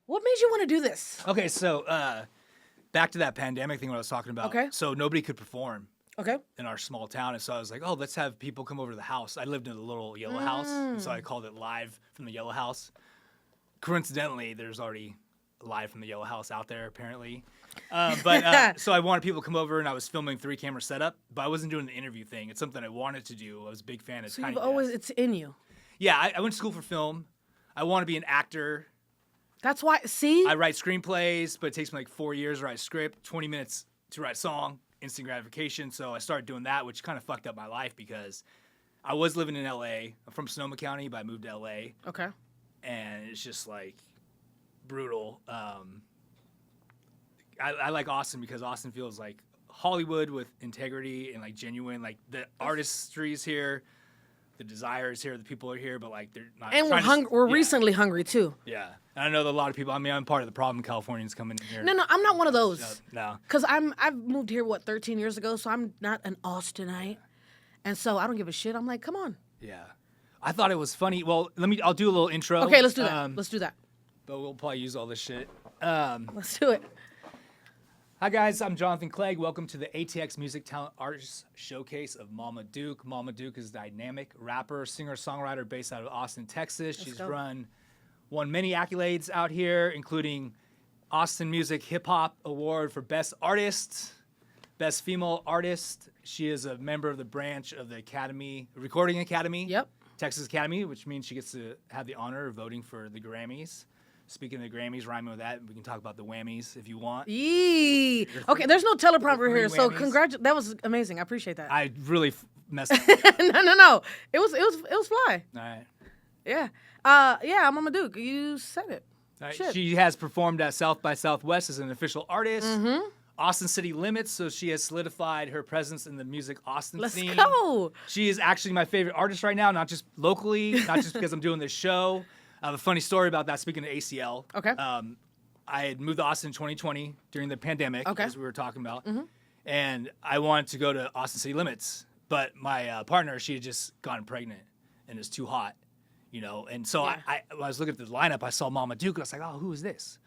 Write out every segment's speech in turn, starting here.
What made you want to do this? Okay, so back to that pandemic thing what I was talking about. Okay. So nobody could perform Okay. in our small town, and so I was like, oh, let's have people come over to the house. I lived in a little yellow house, and so I called it Live from the Yellow House. Coincidentally, there's already Live from the Yellow House out there, apparently. So I wanted people to come over, and I was filming 3-camera setup, but I wasn't doing the interview thing. It's something I wanted to do. I was a big fan of So Tiny you've always, Desk. it's in you. Yeah, I went to school for film. I want to be an actor. That's why, see? I write screenplays, but it takes me like 4 years to write a script, 20 minutes to write a song, instant gratification. So I started doing that, which kind of fucked up my life because I was living in LA. I'm from Sonoma County, but I moved to LA. Okay. And it's just like brutal. I like Austin because Austin feels like Hollywood with integrity and like genuine. Like the artistry is here, the desire is here, the people are here, but like they're not. And we're hungry. We're recently hungry too. Yeah, and I know that a lot of people. I mean, I'm part of the problem. Californians coming in here. No, I'm not one of those. No. Because I've moved here 13 years ago, so I'm not an Austinite, and so I don't give a shit. I'm like, come on. Yeah, I thought it was funny. Well, I'll do a little intro. Okay, let's do that. Let's do that. But we'll probably use all this shit. Let's do it. Hi guys, I'm Jonathan Clegg. Welcome to the ATX Music Talent Artists Showcase of Mama Duke. Mama Duke is a dynamic rapper, singer-songwriter based out of Austin, Texas. She's won many accolades out here, including Austin Music Hip Hop Award for Best Artist, Best Female Artist. She is a member of the branch of the Academy, Recording Academy. Yep. Texas Academy, which means she gets to have the honor of voting for the Grammys. Speaking of the Grammys, rhyming with that, we can talk about the whammies if you want. Yee. Okay, there's no teleprompter here, so whammies. that was amazing. I appreciate that. I really messed up. No. It was fly. All right. Yeah. Yeah, I'm Mama Duke. You said it. All right. Shit. She has performed at South by Southwest as an official artist. Austin City Limits, so she has solidified her presence in the music Austin scene. Let's go. She is actually my favorite artist right now, not just locally, not just because I'm doing this show. I have a funny story about that, speaking of ACL. Okay. I had moved to Austin in 2020 during the pandemic, as we were talking about. And I wanted to go to Austin City Limits. But my partner, she had just gotten pregnant and it's too hot, you know. And so when I was looking at the lineup, I saw Mama Duke. And I was like, oh, who is this?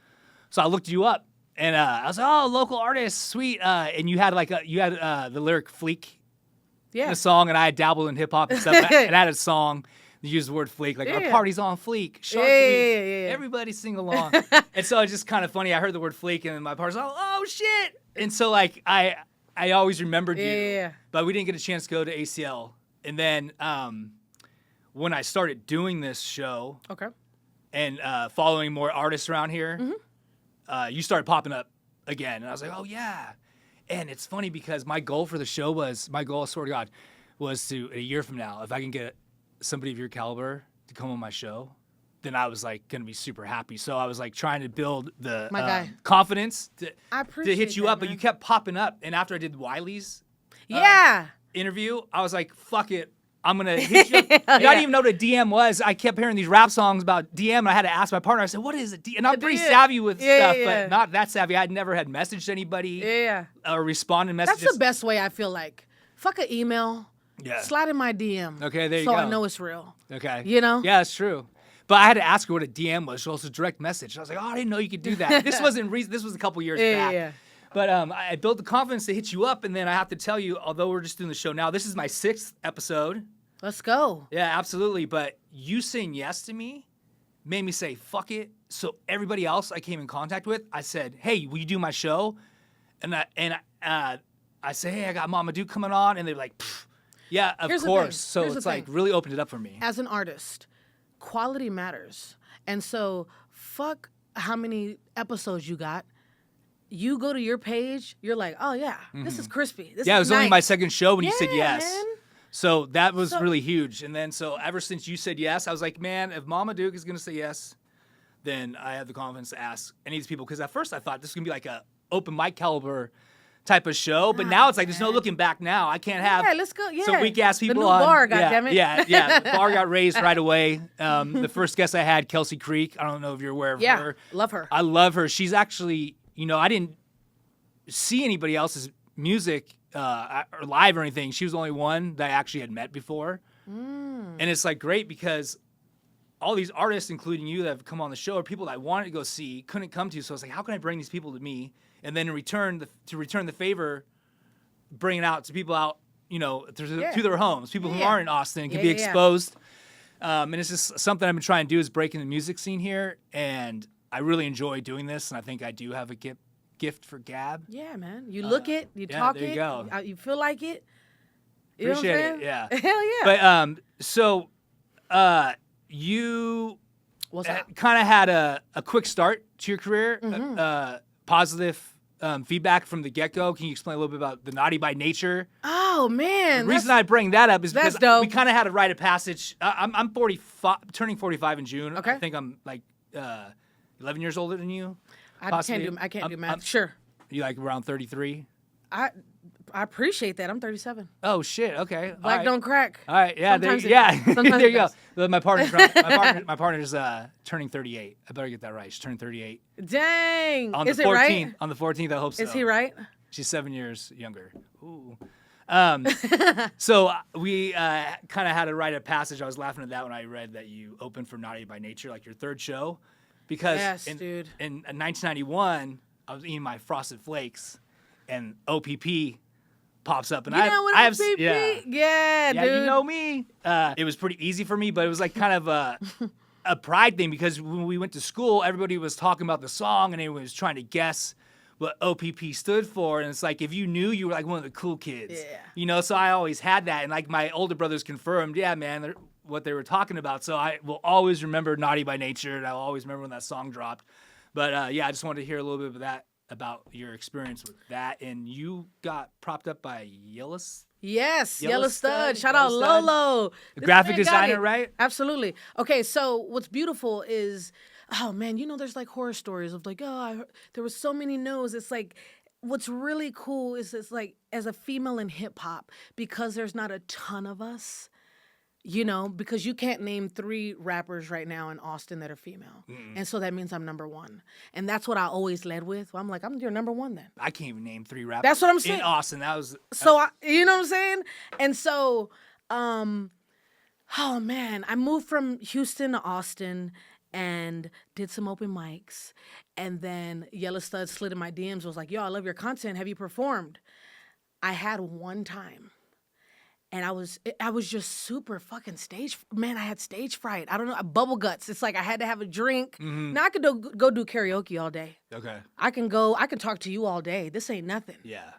So I looked you up. And I was like, oh, local artist, sweet. And you had the lyric Fleek in the song. And I had dabbled in hip-hop and stuff. And I had a song. You use the word fleek, like our party's on fleek, shark week, everybody sing along. And so it's just kind of funny. I heard the word fleek, and then my partner's like, oh shit! And so like I always remembered you, but we didn't get a chance to go to ACL. And then when I started doing this show, and following more artists around here, you started popping up again, and I was like, oh yeah. And it's funny because my goal for the show I swear to God, was to a year from now, if I can get somebody of your caliber to come on my show, then I was like gonna be super happy. So I was like trying to build the confidence to hit you up, but you kept popping up. And after I did Wiley's interview, I was like, fuck it, I'm gonna hit you up. I didn't even know what a DM was. I kept hearing these rap songs about DM, and I had to ask my partner. I said, what is a DM? And I'm pretty savvy with stuff, but not that savvy. I'd never had messaged anybody or responded messages. That's the best way, I feel like. Fuck an email. Yeah. Slide in my DM. Okay, there you go. So I know it's real. Okay. You know? Yeah, it's true. But I had to ask her what a DM was. She was a direct message. I was like, oh, I didn't know you could do that. This was a couple years back. Yeah. But I built the confidence to hit you up, and then I have to tell you, although we're just doing the show now, this is my 6th episode. Let's go. Yeah, absolutely. But you saying yes to me made me say, fuck it. So everybody else I came in contact with, I said, hey, will you do my show? And I say, hey, I got Mama Duke coming on. And they're like, pfft. Yeah, of course. So it's like really opened it up for me. As an artist, quality matters. And so fuck how many episodes you got. You go to your page, you're like, oh yeah, this is crispy. This it is was only my 2nd show when you said yes. Man. So that was really huge. And then so ever since you said yes, I was like, man, if Mama Duke is gonna say yes, then I have the confidence to ask any of these people. Because at first I thought this was gonna be like a open mic caliber type of show, but now it's like there's no looking back now. I can't have let's go. some weak ass people the new on. Bar, goddammit. Yeah. The bar got raised right away. The first guest I had, Kelsey Creek. I don't know if you're aware of her. Love her. I love her. She's actually, I didn't see anybody else's music or live or anything. She was the only one that I actually had met before, and it's like great because all these artists, including you, that have come on the show, are people that I wanted to go see, couldn't come to. So I was like, how can I bring these people to me? And then in return, to return the favor, bring it out to people out, to their homes, people who aren't in Austin and can be exposed. And it's just something I've been trying to do is breaking the music scene here. And I really enjoy doing this. And I think I do have a gift for gab. Yeah, man. You look it, you talk there it, you go. You feel like it. You Appreciate know what I'm it. Yeah. Hell yeah. But you kind of had a quick start to your career, positive feedback from the get-go. Can you explain a little bit about the Naughty by Nature? Oh, man. The reason I bring that up is because dope. we kind of had a rite of passage. I'm 45, turning 45 in June. Okay. I think I'm like 11 years older than you. I can't do math. Sure. You like around 33? I appreciate that. I'm 37. Oh shit! Okay, Black don't crack. All right, yeah, Sometimes there you does. go. My partner's turning 38. I better get that right. She's turning 38. Dang, On is the it 14th, right? On the 14th, I hope so. Is he right? She's 7 years younger. Ooh. So we kind of had a rite of passage. I was laughing at that when I read that you opened for Naughty by Nature, like your third show, because in 1991 I was eating my Frosted Flakes, and OPP pops up, and I have OPP? Yeah, dude. you know me. It was pretty easy for me, but it was like kind of a pride thing because when we went to school, everybody was talking about the song, and everyone was trying to guess what OPP stood for, and it's like if you knew, you were like one of the cool kids. Yeah. So I always had that, and like my older brothers confirmed, yeah, man, what they were talking about. So I will always remember Naughty by Nature, and I'll always remember when that song dropped. But I just wanted to hear a little bit of that. About your experience with that, and you got propped up by Yellow. Yes, Yellow Stud. Shout out Lolo. The graphic designer, right? Absolutely. Okay, so what's beautiful is, oh man, there's like horror stories of like, there was so many no's. It's like, what's really cool is it's like, as a female in hip hop, because there's not a ton of us, because you can't name 3 rappers right now in Austin that are female. And so that means I'm number 1. And that's what I always led with. I'm like, I'm your number 1 then. I can't even name 3 rappers. That's what I'm saying. In Austin, you know what I'm saying? And so, oh man, I moved from Houston to Austin and did some open mics. And then Yellow Stud slid in my DMs, was like, yo, I love your content. Have you performed? I had one time. And I was just super fucking I had stage fright. I don't know, bubble guts. It's like I had to have a drink. Now I could go do karaoke all day. Okay. I can talk to you all day. This ain't nothing. Yeah.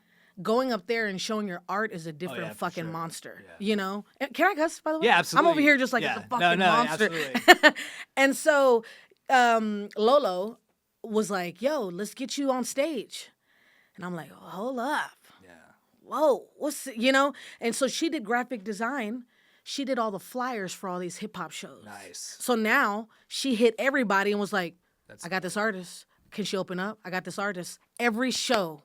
Going up there and showing your art is a different fucking sure. monster. Yeah. Can I cuss, by the way? Yeah, absolutely. I'm over here just like it's a fucking monster. Absolutely. And so Lolo was like, yo, let's get you on stage. And I'm like, hold up. Whoa, And so she did graphic design. She did all the flyers for all these hip hop shows. Nice. So now she hit everybody and was like, I got this artist. Can she open up? I got this artist. Every show,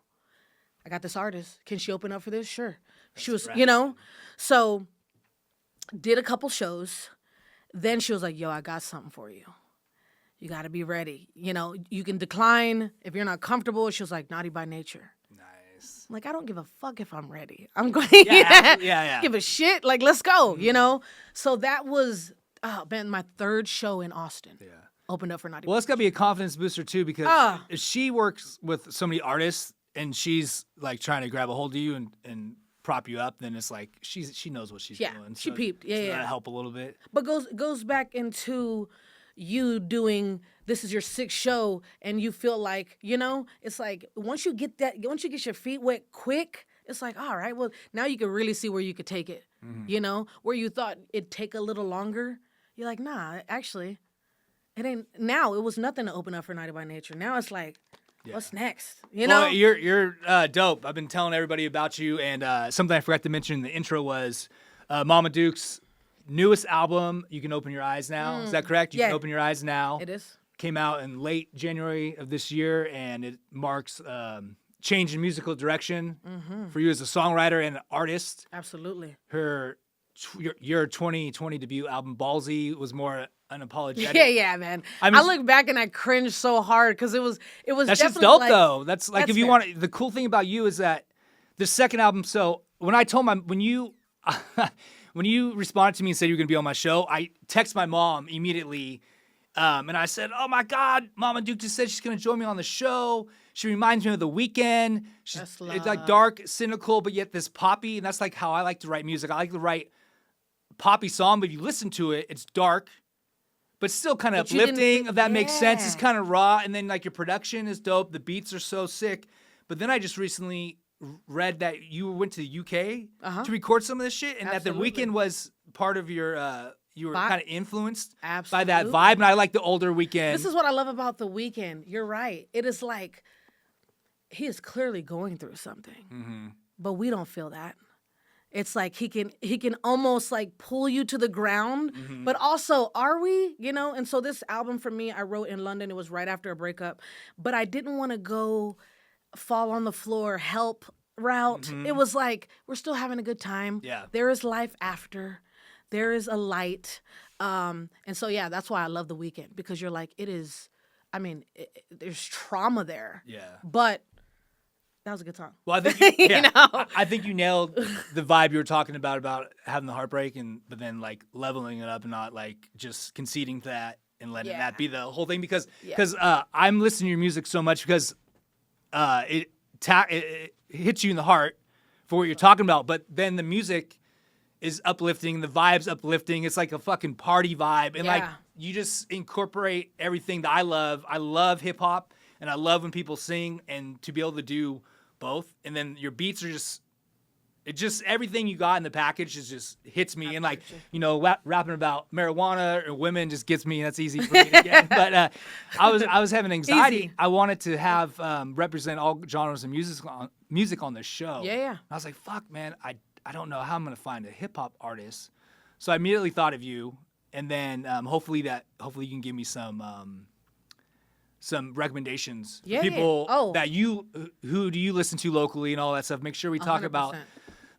I got this artist. Can she open up for this? Sure. She was, So did a couple shows. Then she was like, yo, I got something for you. You got to be ready. You can decline if you're not comfortable. She was like, Naughty by Nature. Like, I don't give a fuck if I'm ready. I'm going, give a shit. Like, let's go, So that was, my 3rd show in Austin. Yeah. Opened up for Naughty. Well, it's got to be a confidence booster, too, because if she works with so many artists and she's, like, trying to grab a hold of you and prop you up, then it's like she knows what she's doing. She peeped. Yeah, that'll help a little bit. But goes back into you doing, this is your 6th show, and you feel like, it's like once you get your feet wet quick, it's like, all right, well, now you can really see where you could take it. Where you thought it'd take a little longer, you're like, nah, actually, it ain't. Now it was nothing to open up for Naughty by Nature. Now it's like, what's next? Well, you're dope. I've been telling everybody about you, and something I forgot to mention in the intro was Mama Duke's newest album, You Can Open Your Eyes Now. Is that correct? You Can Open Your Eyes Now. It is. Came out in late January of this year, and it marks change in musical direction for you as a songwriter and an artist. Absolutely. Your 2020 debut album, Ballsy, was more unapologetic. Yeah, man. I look back and I cringe so hard because it was That's just dope, though. That's like, if you want, the cool thing about you is that the second album, so when I told my, when you when you responded to me and said you were going to be on my show, I text my mom immediately. And I said, oh, my God, Mama Duke just said she's going to join me on the show. She reminds me of The Weeknd. It's like dark, cynical, but yet this poppy. And that's like how I like to write music. I like to write poppy song, but if you listen to it, it's dark, but still kind of uplifting, if that makes sense. It's kind of raw. And then like your production is dope. The beats are so sick. But then I just recently read that you went to the UK to record some of this shit, and that The Weeknd was part of your... you were kind of influenced by that vibe, and I like the older Weeknd. This is what I love about The Weeknd. You're right. It is like he is clearly going through something, but we don't feel that. It's like he can almost like pull you to the ground, but also, are we? You know? And so this album for me, I wrote in London. It was right after a breakup, but I didn't want to go fall on the floor, help route. It was like, we're still having a good time. Yeah. There is life after. There is a light. And so, yeah, that's why I love The Weeknd, because you're like, it is, I mean, there's trauma there. Yeah. But that was a good song. Well, I think you know? I think you nailed the vibe you were talking about having the heartbreak, but then like leveling it up and not like just conceding to that and letting that be the whole thing. Because I'm listening to your music so much because it hits you in the heart for what you're talking about. But then the music is uplifting, the vibe's uplifting. It's like a fucking party vibe. And like you just incorporate everything that I love. I love hip hop, and I love when people sing, and to be able to do both. And then your beats are just everything you got in the package just hits me. And like, you know, rapping about marijuana or women just gets me, and that's easy for me to get. But I was having anxiety. Easy. I wanted to have represent all genres of music on the show. Yeah. I was like, fuck, man, I don't know how I'm going to find a hip hop artist. So I immediately thought of you, and then hopefully you can give me some recommendations for people that who do you listen to locally and all that stuff. Make sure we talk 100%. about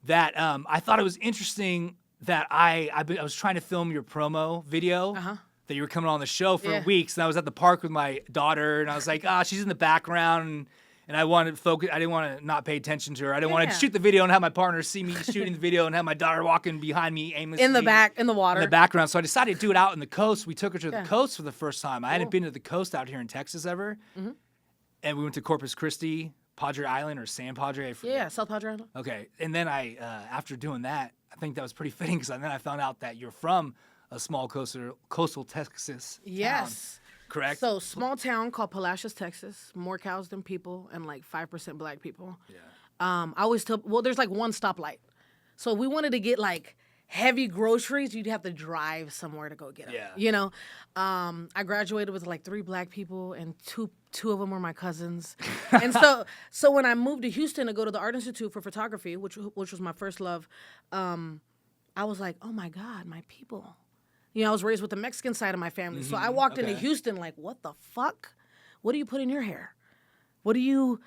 that. I thought it was interesting that I was trying to film your promo video that you were coming on the show for weeks, and I was at the park with my daughter, and I was like, she's in the background, and I wanted to focus. I didn't want to not pay attention to her. I didn't want to shoot the video and have my partner see me shooting the video and have my daughter walking behind me aimlessly. In the water. In the background. So I decided to do it out in the coast. We took her to the coast for the first time. I hadn't been to the coast out here in Texas ever. And we went to Corpus Christi, Padre Island, or San Padre. I forget. Yeah, South Padre Island. Okay. And then I, after doing that, I think that was pretty fitting, because then I found out that you're from a small coastal Texas town. Correct. So small town called Palacios, Texas. More cows than people, and like 5% black people. Yeah. I always tell. Well, there's like one stoplight. So if we wanted to get like heavy groceries, you'd have to drive somewhere to go get them. Yeah. You know. I graduated with like 3 black people, and two of them were my cousins. And so when I moved to Houston to go to the Art Institute for photography, which was my first love, I was like, oh my God, my people. You know, I was raised with the Mexican side of my family. So I walked into Houston like, what the fuck? What do you put in your hair? You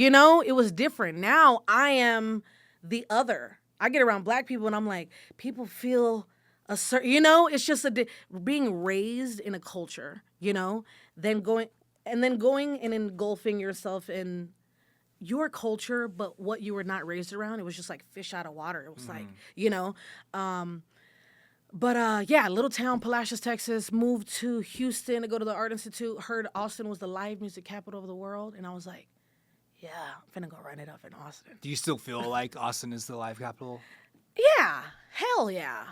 know, it was different. Now I am the other. I get around black people and I'm like, people feel a certain, you know, it's just being raised in a culture, you know, then going and engulfing yourself in your culture, but what you were not raised around. It was just like fish out of water. It was like, you know, But little town, Palacios, Texas, moved to Houston to go to the Art Institute, heard Austin was the live music capital of the world, and I was like, yeah, I'm finna go run it up in Austin. Do you still feel like Austin is the live capital? Yeah, hell yeah.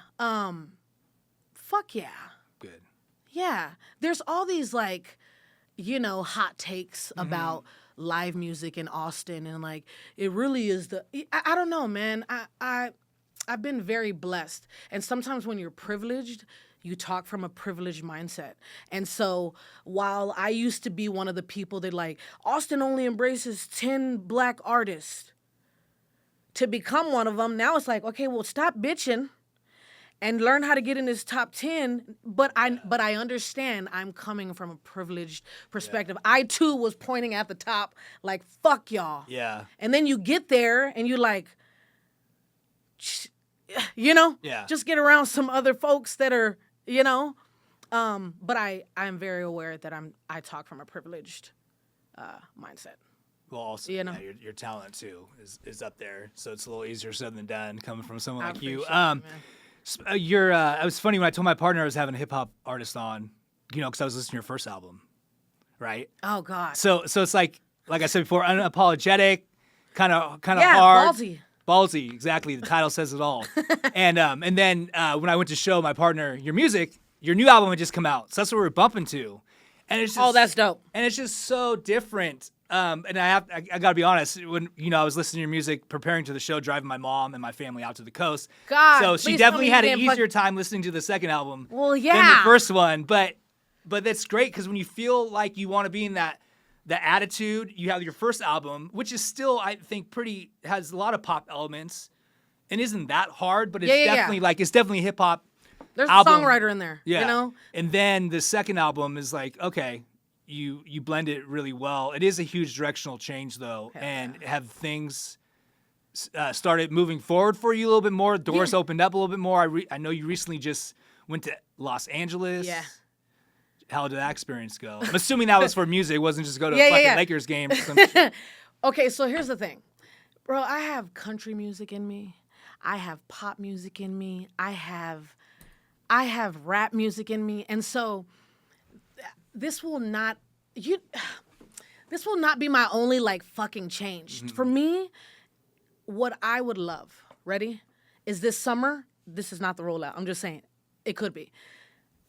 Fuck yeah. Good. Yeah. There's all these like, you know, hot takes about live music in Austin, and like, it really is I don't know, man. I've been very blessed. And sometimes when you're privileged, you talk from a privileged mindset. And so while I used to be one of the people that like, Austin only embraces 10 black artists, to become one of them, now it's like, okay, well, stop bitching and learn how to get in this top 10. But I understand I'm coming from a privileged perspective. Yeah. I too was pointing at the top like, fuck y'all. Yeah. And then you get there and you're like, you know, just get around some other folks that are, you know, but I'm very aware that I talk from a privileged mindset. Well, also, you know, your talent too is up there, so it's a little easier said than done coming from someone like you. It was funny when I told my partner I was having a hip hop artist on, because I was listening to your first album, right? Oh God. So it's like I said before, unapologetic, kind of Yeah, hard, ballsy. Ballsy, exactly. The title says it all. And then when I went to show my partner your music, your new album had just come out, so that's what we were bumping to, and it's just, that's dope. And it's just so different. And I gotta be honest, when I was listening to your music, preparing to the show, driving my mom and my family out to the coast. God, so she definitely had an easier time listening to the second album. Well, yeah. Than the first one, but that's great because when you feel like you want to be in that attitude, you have your first album, which is still, I think, has a lot of pop elements, and isn't that hard, but it's definitely it's definitely hip hop. There's album. a songwriter in there, And then the second album is like, okay, you blend it really well. It is a huge directional change though, and have things started moving forward for you a little bit more. Doors opened up a little bit more. I know you recently just went to Los Angeles. Yeah. How did that experience go? I'm assuming that was for music. It wasn't just go to a fucking Lakers game. Okay, so here's the thing. Bro, I have country music in me. I have pop music in me. I have rap music in me. And so this will not be my only fucking change. Mm-hmm. For me, what I would love, ready, is this summer, this is not the rollout. I'm just saying, it could be.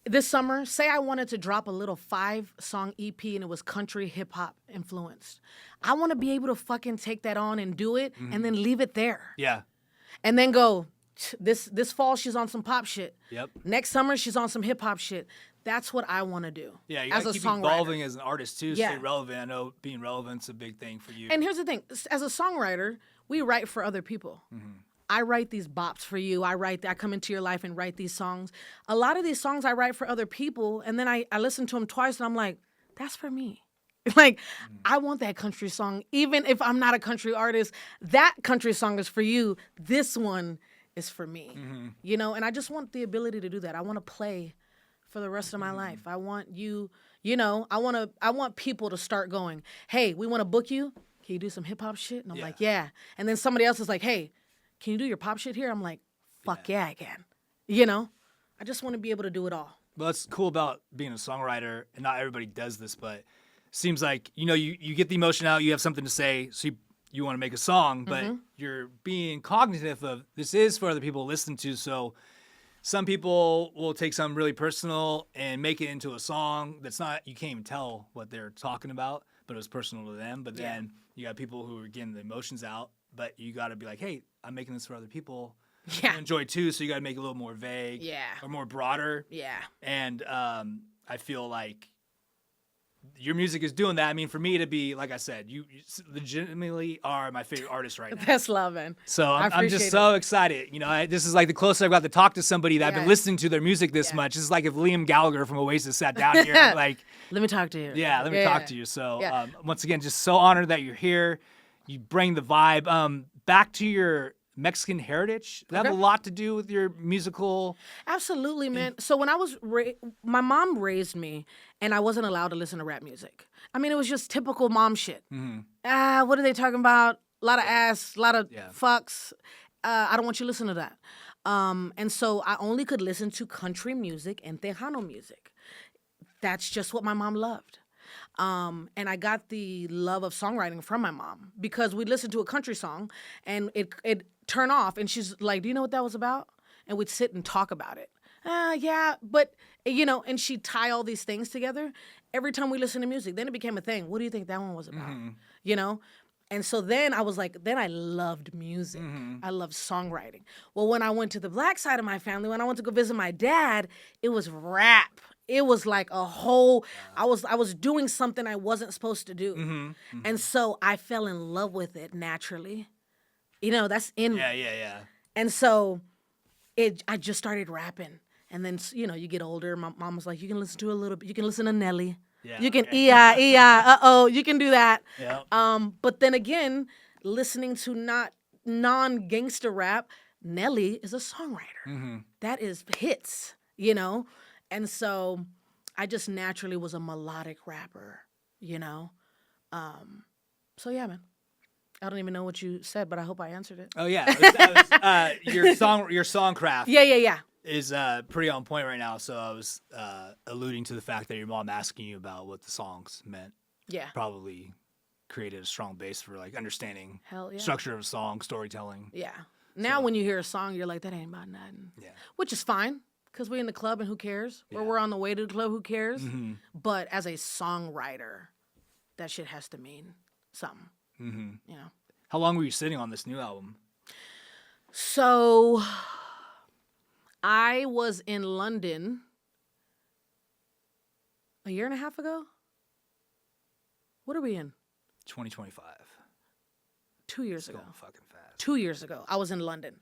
This summer, say I wanted to drop a little 5-song EP and it was country hip hop influenced. I want to be able to fucking take that on and do it and then leave it there. Yeah. And then go, this fall she's on some pop shit. Yep. Next summer she's on some hip hop shit. That's what I want to do. Yeah, you as gotta a keep songwriter. evolving as an artist too, stay relevant. I know being relevant's a big thing for you. And here's the thing, as a songwriter, we write for other people. Mm-hmm. I write these bops for you. I come into your life and write these songs. A lot of these songs I write for other people, and then I listen to them twice, and I'm like, that's for me. I want that country song. Even if I'm not a country artist, that country song is for you. This one is for me. Mm-hmm. And I just want the ability to do that. I want to play for the rest of my life. I want you, I want people to start going, hey, we want to book you. Can you do some hip hop shit? And I'm like, yeah. And then somebody else is like, hey, can you do your pop shit here? I'm like, fuck yeah I can. I just want to be able to do it all. Well, that's cool about being a songwriter, and not everybody does this, but it seems like, you get the emotion out, you have something to say, so you want to make a song, but you're being cognitive of this is for other people to listen to, so some people will take something really personal and make it into a song that's not, you can't even tell what they're talking about, but it was personal to them, but then you got people who are getting the emotions out, but you got to be like, hey, I'm making this for other people. Yeah. Enjoy too, so you got to make it a little more vague. Yeah. Or more broader. Yeah. And I feel like your music is doing that. I mean, for me to be, like I said, you legitimately are my favorite artist right now. That's love, man. So I'm just so excited. This is like the closest I've got to talk to somebody that I've been listening to their music this much. This is like if Liam Gallagher from Oasis sat down here. I'm like, let me talk to you. Yeah, let me talk to you. So once again, just so honored that you're here. You bring the vibe. Back to your Mexican heritage. Does that have a lot to do with your musical? Absolutely, man. So when I was, my mom raised me, and I wasn't allowed to listen to rap music. I mean, it was just typical mom shit. Mm-hmm. What are they talking about? A lot of ass, a lot of fucks. I don't want you to listen to that. And so I only could listen to country music and Tejano music. That's just what my mom loved. And I got the love of songwriting from my mom because we'd listen to a country song and it turn off and she's like, do you know what that was about? And we'd sit and talk about it. Yeah, but, and she'd tie all these things together every time we listened to music. Then it became a thing. What do you think that one was about? Mm-hmm. And so then I was like, then I loved music. Mm-hmm. I loved songwriting. Well, when I went to the black side of my family, when I went to go visit my dad, it was rap. It was like a whole, I was doing something I wasn't supposed to do. Mm-hmm, mm-hmm. And so I fell in love with it naturally. That's in me. Yeah. And so I just started rapping. And then, you get older. My mom was like, you can listen to a little bit. You can listen to Nelly. Yeah, you can, you can do that. Yeah. But then again, listening to not non-gangster rap, Nelly is a songwriter. Mm-hmm. That is hits, And so I just naturally was a melodic rapper, So yeah, man. I don't even know what you said, but I hope I answered it. Oh yeah, your song craft. Yeah. Is pretty on point right now. So I was alluding to the fact that your mom asking you about what the songs meant. Yeah. Probably created a strong base for like understanding Hell yeah. structure of a song, storytelling. Yeah. Now when you hear a song, you're like, that ain't about nothing. Yeah. Which is fine, because we're in the club and who cares? Or we're on the way to the club, who cares? Mm-hmm. But as a songwriter, that shit has to mean something. Mm-hmm. You know. How long were you sitting on this new album? So I was in London a year and a half ago. What are we in? 2025. 2 years ago. Going fucking fast. 2 years ago, I was in London.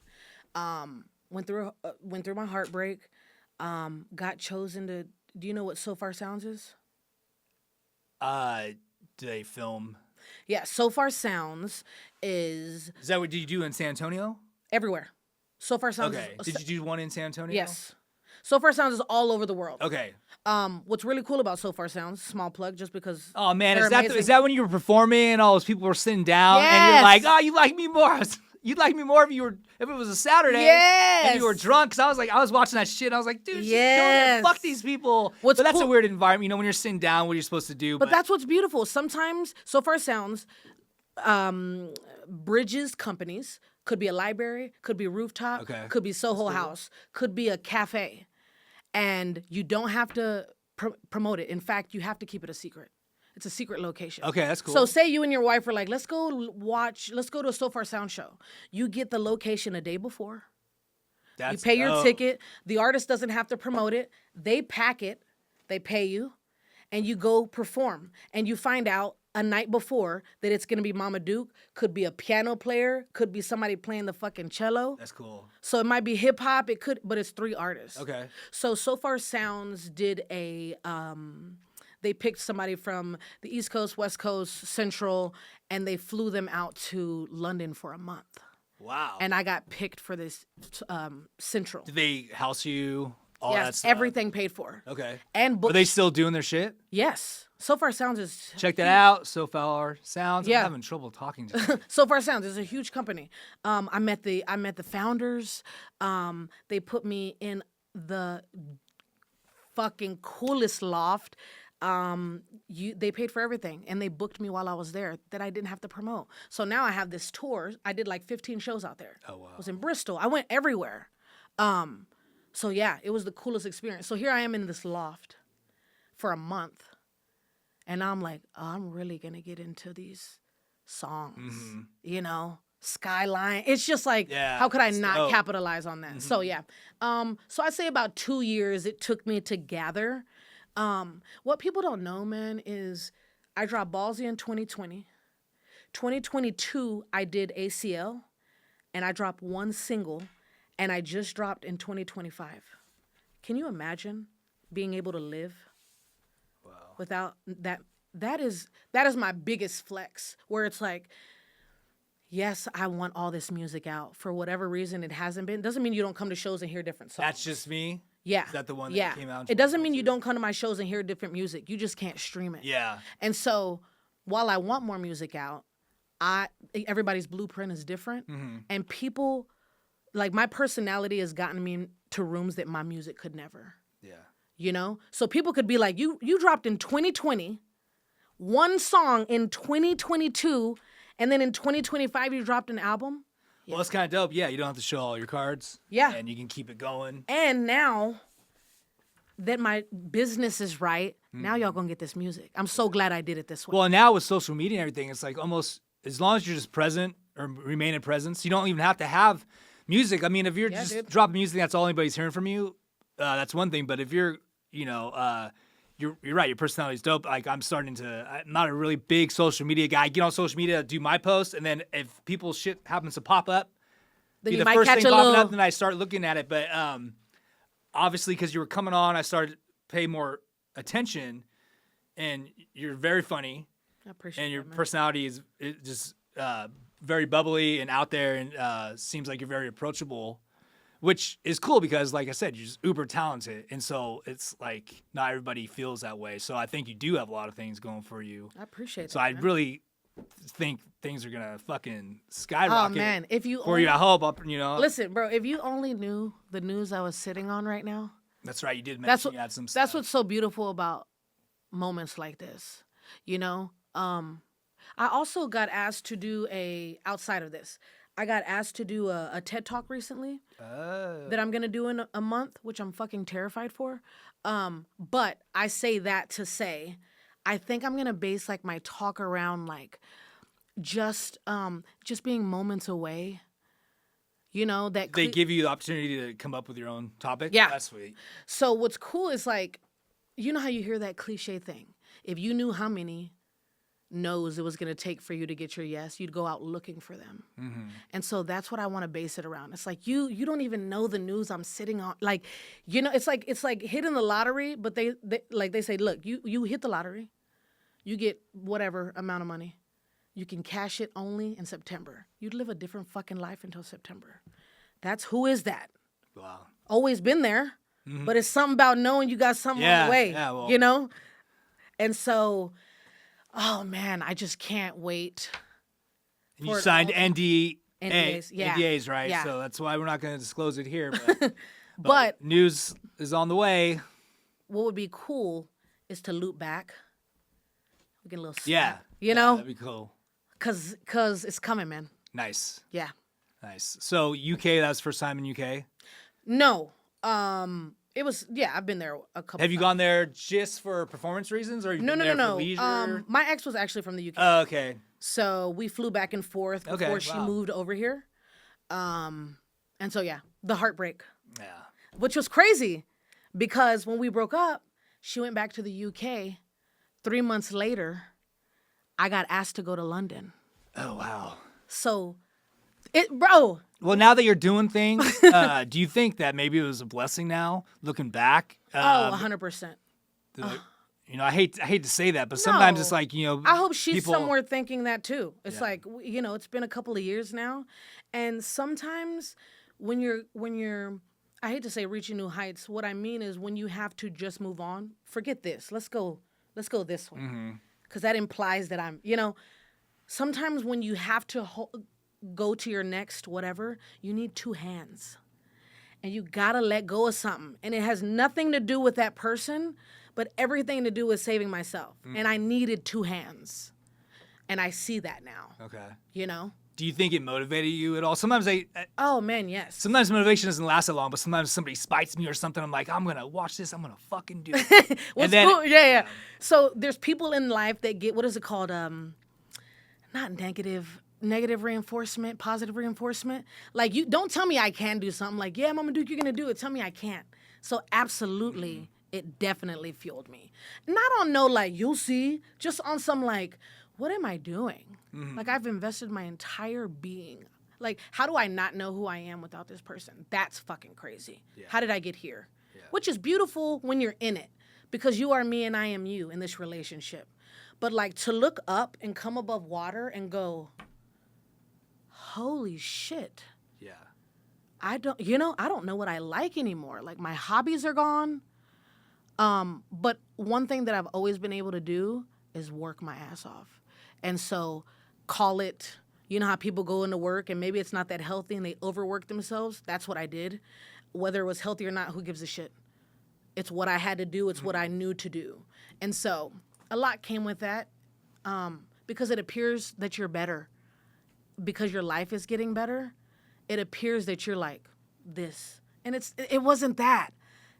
Went through my heartbreak. Got chosen to. Do you know what So Far Sounds is? Do they film? Yeah, So Far Sounds is. Is that what did you do in San Antonio? Everywhere. So Far Sounds. Okay. Did you do one in San Antonio? Yes. So Far Sounds is all over the world. Okay. What's really cool about So Far Sounds, small plug, just because. Oh man, is that when you were performing and all those people were sitting down and you're like, oh, you like me more? You'd like me more if it was a Saturday. Yes. And you were drunk. Cause I was watching that shit. And I was like, dude, she's killing it. Fuck these people. But that's a weird environment. You know, when you're sitting down, what are you supposed to do? But that's what's beautiful. Sometimes So Far Sounds, bridges companies, could be a library, could be a rooftop, could be Soho House, could be a cafe. And you don't have to promote it. In fact, you have to keep it a secret. It's a secret location. Okay, that's cool. So say you and your wife are like, let's go to a So Far Sound show. You get the location a day before. You pay your ticket. The artist doesn't have to promote it. They pack it. They pay you. And you go perform. And you find out a night before that it's going to be Mama Duke. Could be a piano player. Could be somebody playing the fucking cello. That's cool. So it might be hip hop. It could, but it's 3 artists. Okay. So Far Sounds did a... They picked somebody from the East Coast, West Coast, Central, and they flew them out to London for a month. Wow. And I got picked for this Central. Did they house you? All that stuff? Everything paid for. Okay. And are they still doing their shit? Yes. So Far Sounds is... Check that out. So Far Sounds. Yeah. I'm having trouble talking to you. So Far Sounds is a huge company. I met the founders. They put me in the fucking coolest loft. They paid for everything, and they booked me while I was there that I didn't have to promote. So now I have this tour. I did like 15 shows out there. Oh, wow. I was in Bristol. I went everywhere. So yeah, it was the coolest experience. So here I am in this loft for a month, and I'm like, oh, I'm really going to get into these songs, you know? Skyline. It's just like, how could I not capitalize on that? Mm-hmm. So yeah. So I'd say about 2 years it took me to gather. What people don't know, man, is I dropped Ballsy in 2020. 2022, I did ACL, and I dropped 1 single, and I just dropped in 2025. Can you imagine being able to live without that? That is my biggest flex, where it's like, yes, I want all this music out. For whatever reason, it hasn't been. Doesn't mean you don't come to shows and hear different songs. That's just me? Yeah. Is that the one that came out? It doesn't mean you don't come to my shows and hear different music. You just can't stream it. Yeah. And so while I want more music out, everybody's blueprint is different. Mm-hmm. And people, like, my personality has gotten me to rooms that my music could never. Yeah. You know? So people could be like, you dropped in 2020, 1 song in 2022, and then in 2025 you dropped an album. Well, it's kind of dope. Yeah, you don't have to show all your cards. Yeah. And you can keep it going. And now that my business is right, now y'all gonna get this music. I'm so glad I did it this way. Well, now with social media and everything, it's like almost, as long as you're just present or remain in presence, you don't even have to have music. I mean, if you're just dropping music, that's all anybody's hearing from you, that's one thing. But if you're, you know, you're right, your personality is dope. Like, I'm not a really big social media guy. I get on social media, do my posts, and then if people's shit happens to pop up, then be you the might first catch thing a popping little... up, then I start looking at it. But obviously, because you were coming on, I started to pay more attention, and you're very funny. I appreciate and your that, man. personality is just very bubbly and out there, and seems like you're very approachable, which is cool because, like I said, you're just uber talented, and so it's like not everybody feels that way. So I think you do have a lot of things going for you. I appreciate that. So I really think things are gonna fucking skyrocket. Oh man, if you for you, I hope. Listen, bro, if you only knew the news I was sitting on right now. That's right. You did mention you had some stuff. That's what's so beautiful about moments like this. You know, I also got asked to do outside of this. I got asked to do a TED Talk recently that I'm gonna do in a month, which I'm fucking terrified for. But I say that to say, I think I'm gonna base like my talk around like just being moments away. You know, that they give you the opportunity to come up with your own topic. Yeah, that's sweet. So what's cool is like, you know how you hear that cliche thing. If you knew how many no's it was going to take for you to get your yes, you'd go out looking for them. Mm-hmm. And so that's what I want to base it around. It's like you don't even know the news I'm sitting on. Like, you know, it's like hitting the lottery, but they say, look, you hit the lottery, you get whatever amount of money. You can cash it only in September. You'd live a different fucking life until September. Who is that? Wow. Always been there, but it's something about knowing you got something on the way, you know? And so, oh man, I just can't wait. And you signed NDAs, right? Yeah. So that's why we're not going to disclose it here. But news is on the way. What would be cool is to loop back. We get a little snap, you know? That'd be cool. Cause it's coming, man. Nice. Yeah. Nice. So UK, that was first time in UK? No. It was, I've been there a couple Have you gone there just for performance reasons, or you've been there for leisure? My ex was actually from the UK. Oh, okay. So we flew back and forth before she moved over here. And so, the heartbreak. Yeah. Which was crazy because when we broke up, she went back to the UK. 3 months later, I got asked to go to London. Oh, wow. So, bro. Well, now that you're doing things, do you think that maybe it was a blessing now, looking back? 100%. You know, I hate to say that, but sometimes it's like, you know, I hope she's somewhere thinking that too. It's like, you know, it's been a couple of years now, and sometimes when you're, I hate to say reaching new heights. What I mean is when you have to just move on. Forget this. Let's go this way, because that implies that I'm, you know. Sometimes when you have to go to your next whatever, you need two hands, and you gotta let go of something, and it has nothing to do with that person, but everything to do with saving myself. And I needed two hands, and I see that now. Okay. You know. Do you think it motivated you at all? Sometimes oh man, yes. Sometimes motivation doesn't last that long, but sometimes somebody spites me or something. I'm like, I'm gonna watch this. I'm gonna fucking do it. Cool? Yeah. So there's people in life that get, what is it called? Not negative reinforcement, positive reinforcement. Like, you don't tell me I can do something. Like, yeah, Mama Duke, you're gonna do it. Tell me I can't. So absolutely, it definitely fueled me. Not on no like you'll see, just on some like, what am I doing? Like, I've invested my entire being. Like, how do I not know who I am without this person? That's fucking crazy. Yeah. How did I get here? Yeah. Which is beautiful when you're in it, because you are me and I am you in this relationship. But like, to look up and come above water and go, holy shit. Yeah. I don't know what I like anymore. Like, my hobbies are gone. But one thing that I've always been able to do is work my ass off. And so call it, you know how people go into work and maybe it's not that healthy and they overwork themselves? That's what I did. Whether it was healthy or not, who gives a shit? It's what I had to do. It's what I knew to do. And so a lot came with that, because it appears that you're better. Because your life is getting better, it appears that you're like this. And it wasn't that.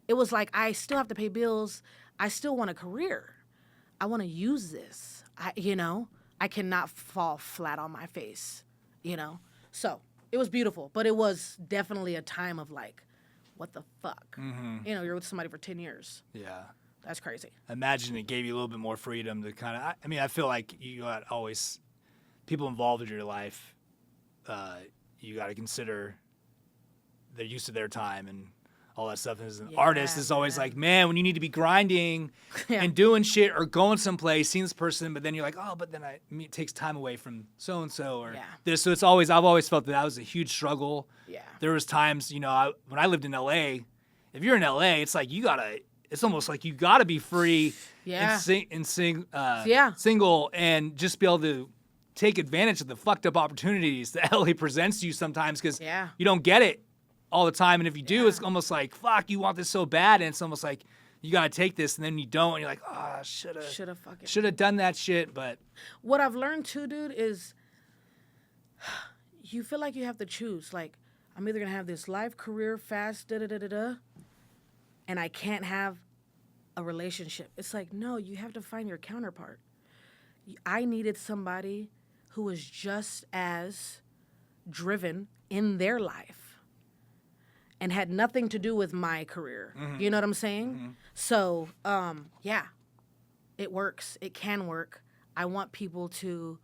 It was like, I still have to pay bills. I still want a career. I want to use this. I cannot fall flat on my face, you know? So it was beautiful, but it was definitely a time of like, what the fuck? You know, you're with somebody for 10 years. Yeah. That's crazy. Imagine it gave you a little bit more freedom to kind of, I mean, I feel like you got always, people involved in your life, you got to consider the use of their time and all that stuff. As an artist, it's always like, man, when you need to be grinding and doing shit or going someplace, seeing this person, but then you're like, oh, but then it takes time away from so-and-so or this. So I've always felt that was a huge struggle. Yeah. There was times, you know, when I lived in LA, if you're in LA, it's like, it's almost like you gotta be free and single and just be able to take advantage of the fucked up opportunities that LA presents to you sometimes because you don't get it all the time. And if you do, it's almost like, fuck, you want this so bad. And it's almost like you got to take this and then you don't. And you're like, oh, should have done that shit. But what I've learned too, dude, is you feel like you have to choose. Like, I'm either going to have this life, career, fast, and I can't have a relationship. It's like, no, you have to find your counterpart. I needed somebody who was just as driven in their life and had nothing to do with my career. Mm-hmm. You know what I'm saying? Mm-hmm. So, it works. It can work. I want people to,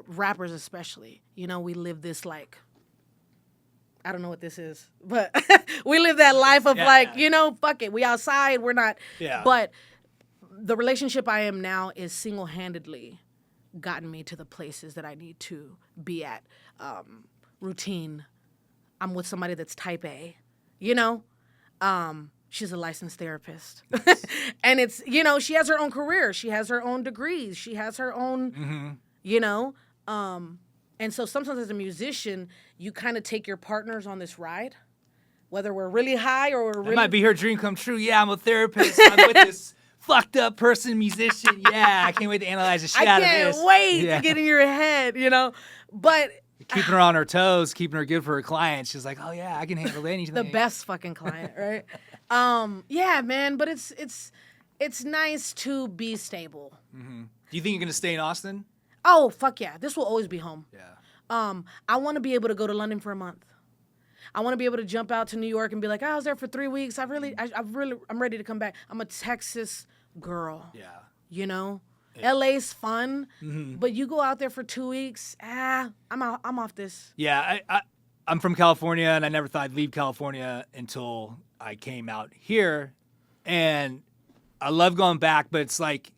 rappers especially, you know, we live this like, I don't know what this is, but we live that life of like, you know, fuck it. We outside, we're not. Yeah. But the relationship I am now is single-handedly gotten me to the places that I need to be at. Routine. I'm with somebody that's type A, you know? She's a licensed therapist. Nice. And it's, you know, she has her own career. She has her own degrees. She has her own, you know? And so sometimes as a musician, you kind of take your partners on this ride, whether we're really high or we're really... It might be her dream come true. Yeah, I'm a therapist. I'm with this fucked up person, musician. Yeah, I can't wait to analyze the shit out of this. I can't wait to get in your head, you know? But... Keeping her on her toes, keeping her good for her clients. She's like, oh, yeah, I can handle anything. The best fucking client, right? Yeah, man, but it's nice to be stable. Mm-hmm. Do you think you're going to stay in Austin? Oh, fuck yeah. This will always be home. Yeah. I want to be able to go to London for a month. I want to be able to jump out to New York and be like, I was there for 3 weeks. I'm ready to come back. I'm a Texas girl. Yeah. You know? Yeah. LA's fun, but you go out there for 2 weeks, I'm off this. Yeah, I'm from California, and I never thought I'd leave California until I came out here. And I love going back, but it's like,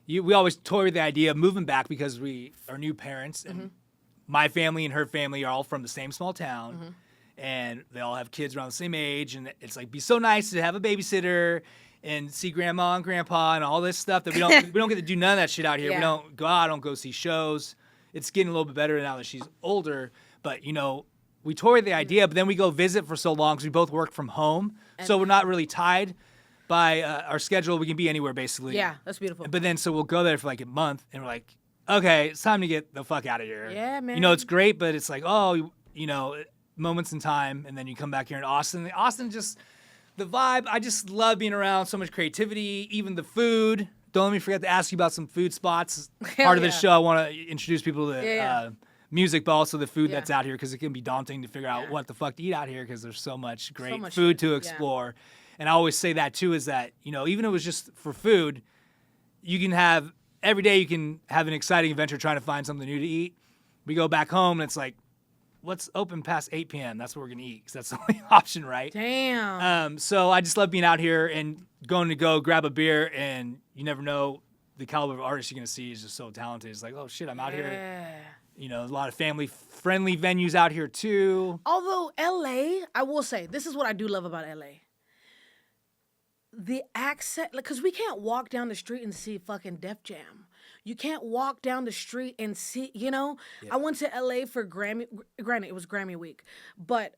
we always toy with the idea of moving back because we are new parents, and my family and her family are all from the same small town, and they all have kids around the same age, and it's like, be so nice to have a babysitter and see grandma and grandpa and all this stuff that we don't get to do none of that shit out here. Yeah. We don't go out, don't go see shows. It's getting a little bit better now that she's older, but you know, we toy with the idea, but then we go visit for so long because we both work from home, so we're not really tied by our schedule. We can be anywhere basically. Yeah, that's beautiful. But then so we'll go there for like a month, and we're like, okay, it's time to get the fuck out of here. Yeah, man. You know, it's great, but it's like, oh, you know, moments in time, and then you come back here in Austin. Austin just. The vibe, I just love being around so much creativity, even the food. Don't let me forget to ask you about some food spots. Part of the show, I want to introduce people to music, but also the food that's out here because it can be daunting to figure out what the fuck to eat out here because there's so much great food to explore. And I always say that too, is that, you know, even if it was just for food, you can have, every day you can have an exciting adventure trying to find something new to eat. We go back home and it's like, what's open past 8 p.m.? That's what we're going to eat because that's the only option, right? Damn. So I just love being out here and going to go grab a beer, and you never know the caliber of artists you're going to see is just so talented. It's like, oh, shit, I'm out here. You know, a lot of family-friendly venues out here, too. Although L.A., I will say, this is what I do love about L.A. The accent, because we can't walk down the street and see fucking Def Jam. You can't walk down the street and see, you know? Yeah. I went to LA for Grammy, granted, it was Grammy week, but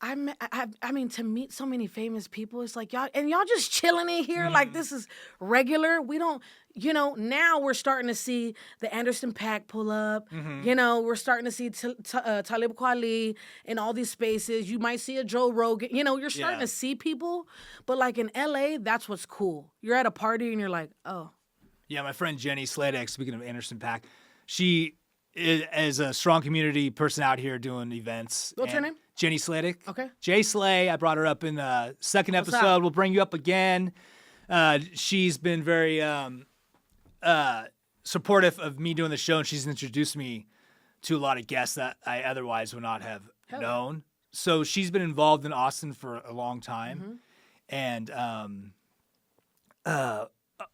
I mean, to meet so many famous people, it's like, y'all just chilling in here like this is regular. We don't, you know, now we're starting to see the Anderson .Paak pull up. You know, we're starting to see Talib Kweli in all these spaces. You might see a Joe Rogan. You know, you're starting to see people, but like in LA, that's what's cool. You're at a party and you're like, oh. Yeah, my friend Jenny Sladek, speaking of Anderson .Paak, she is a strong community person out here doing events. What's her name? Jenny Sladek. Okay. Jay Slay. I brought her up in the second episode. We'll bring you up again. She's been very supportive of me doing the show, and she's introduced me to a lot of guests that I otherwise would not have known. So she's been involved in Austin for a long time. And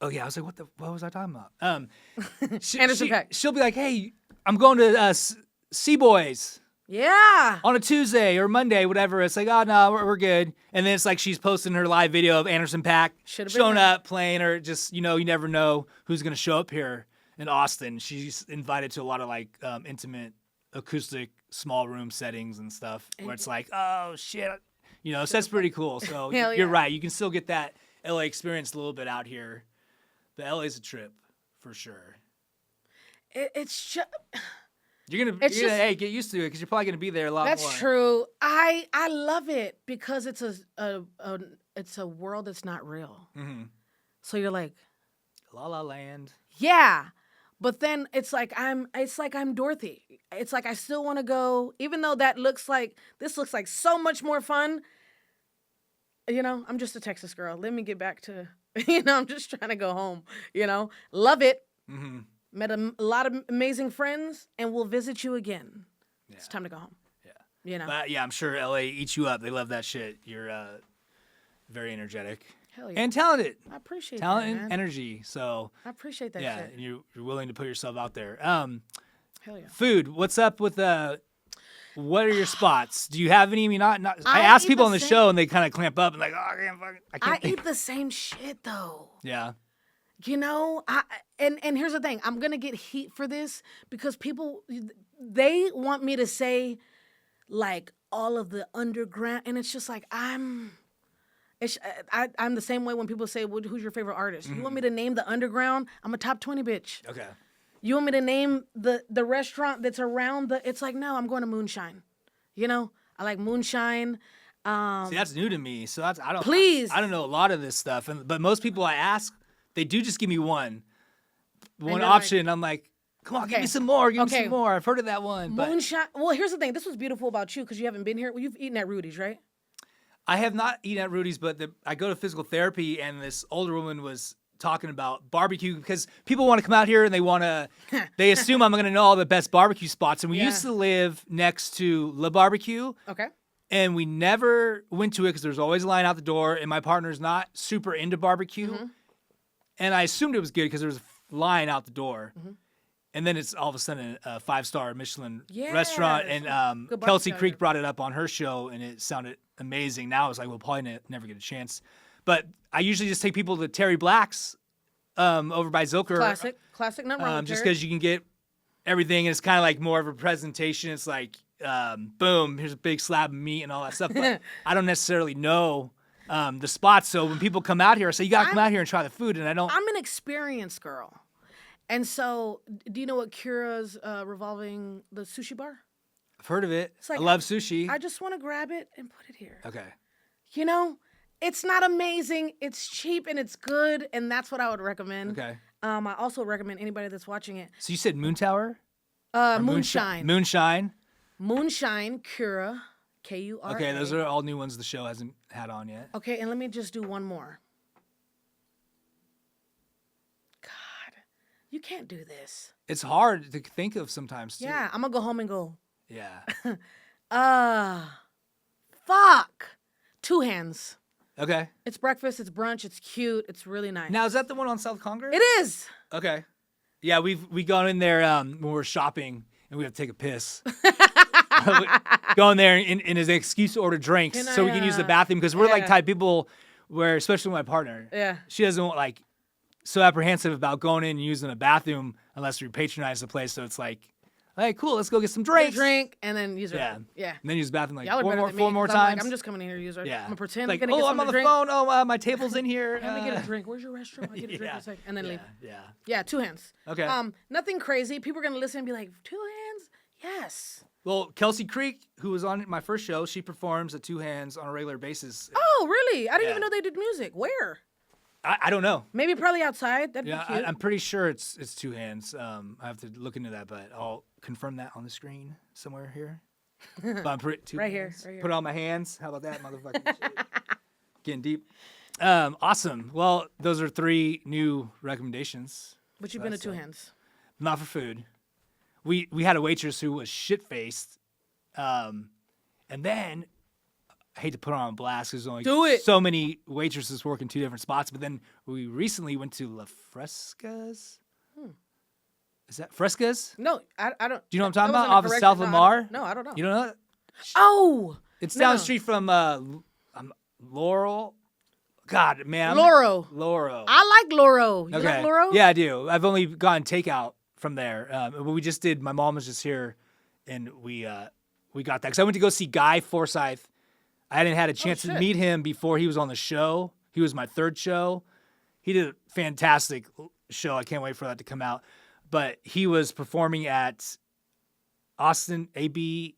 oh yeah, I was like, what was I talking about? Anderson .Paak. She'll be like, hey, I'm going to C-Boys. Yeah. On a Tuesday or Monday, whatever. It's like, oh no, we're good. And then it's like she's posting her live video of Anderson .Paak showing up, playing, or just, you know, you never know who's gonna show up here. in Austin. She's invited to a lot of like intimate, acoustic, small room settings and stuff where it's like, oh shit, so that's pretty cool. So you're right. You can still get that LA experience a little bit out here. But LA's a trip for sure. It's just. You're gonna get used to it because you're probably gonna be there a lot more. That's true. I love it because it's a world that's not real. Mm-hmm. So you're like, La La Land. Yeah, but then it's like I'm Dorothy. It's like I still want to go, even though this looks like so much more fun. I'm just a Texas girl. Let me get back to, I'm just trying to go home. Love it. Mm-hmm. Met a lot of amazing friends, and we'll visit you again. Yeah. It's time to go home. Yeah. But yeah, I'm sure LA eats you up. They love that shit. You're very energetic. Hell yeah. And talented. I appreciate talent that, man. and energy. So I appreciate that shit. Yeah, and you're willing to put yourself out there. Hell yeah. Food. What's up with what are your spots? Do you have any? I mean, not I ask people on the show and they kind of clamp up and like, oh, I can't eat the same shit though. Yeah. And here's the thing. I'm going to get heat for this because people, they want me to say like all of the underground. And it's just like, I'm the same way when people say, well, who's your favorite artist? Mm-hmm. You want me to name the underground? I'm a top 20 bitch. Okay. You want me to name the restaurant that's around it's like, no, I'm going to Moonshine. I like Moonshine. See, that's new to me. So I don't know a lot of this stuff. But most people I ask, they do just give me one option. Like, I'm like, come on, give me some more. Give me some more. I've heard of that one. Moonshine. Well, here's the thing. This was beautiful about you because you haven't been here. Well, you've eaten at Rudy's, right? I have not eaten at Rudy's, but I go to physical therapy, and this older woman was talking about barbecue because people want to come out here and they assume I'm going to know all the best barbecue spots. And we used to live next to Le Barbecue. Okay. And we never went to it because there's always a line out the door, and my partner's not super into barbecue. Mm-hmm. And I assumed it was good because there was a line out the door. Mm-hmm. And then it's all of a sudden a 5-star Michelin restaurant. And Kelsey Creek brought it up on her show, and it sounded amazing. Now it's like, we'll probably never get a chance. But I usually just take people to Terry Black's over by Zilker. Classic, not wrong. Just because you can get everything, and it's kind of like more of a presentation. It's like, boom, here's a big slab of meat and all that stuff. But I don't necessarily know the spots. So when people come out here, I say, you got to come out here and try the food. And I'm an experienced girl. And so, do you know what Kira's revolving the sushi bar? I've heard of it. Like, I love sushi. I just want to grab it and put it here. Okay. It's not amazing. It's cheap and it's good. And that's what I would recommend. Okay. I also recommend anybody that's watching it. So you said Moon Tower? Moonshine. Moonshine. Moonshine, Kura, Kura. Okay, those are all new ones the show hasn't had on yet. Okay, and let me just do one more. God, you can't do this. It's hard to think of sometimes, too. Yeah, I'm going to go home and go. Yeah. Fuck. Two Hands. Okay. It's breakfast, it's brunch, it's cute, it's really nice. Now, is that the one on South Congress? It is. Okay. Yeah, we've gone in there when we're shopping, and we have to take a piss. Go in there and as an excuse to order drinks so we can use the bathroom because we're like type people where, especially my partner, she doesn't like so apprehensive about going in and using the bathroom unless we patronize the place. So it's like, hey, cool, let's go get some drinks. Drink and then use it. Yeah. And then use the bathroom like four more times. Like, I'm just coming in here to use it. Yeah. I'm gonna pretend like, I'm gonna get I'm on the phone. Oh, my table's in here. Let me get a drink. Where's your restroom? I get a drink in a second and then leave. Yeah. Two Hands. Okay. Nothing crazy. People are gonna listen and be like, Two Hands? Yes. Well, Kelsey Creek, who was on my first show, she performs at Two Hands on a regular basis. Oh, really? I didn't even know they did music. Where? I don't know. Maybe probably outside. That'd be cute. I'm pretty sure it's Two Hands. I have to look into that, but I'll confirm that on the screen somewhere here. But I'm pretty right here. Put it on my hands. How about that, motherfucking shit? Getting deep. Awesome. Well, those are 3 new recommendations. But you've been to Two Hands. Not for food. We had a waitress who was shit-faced, and then I hate to put her on blast because there's only so many waitresses working 2 different spots. But then we recently went to La Fresca's. Is that Fresca's? No, I don't. Do you know what I'm talking about? Off of South Lamar? No, I don't know. You don't know that? Oh! It's down the street from Laurel. God, man. Loro. Loro. I like Loro. You Okay. like Loro? Yeah, I do. I've only gotten takeout from there. We just did. My mom was just here, and we got that because I went to go see Guy Forsyth. I hadn't had a chance to meet him before he was on the show. He was my third show. He did a fantastic show. I can't wait for that to come out. But he was performing at Austin ABGB,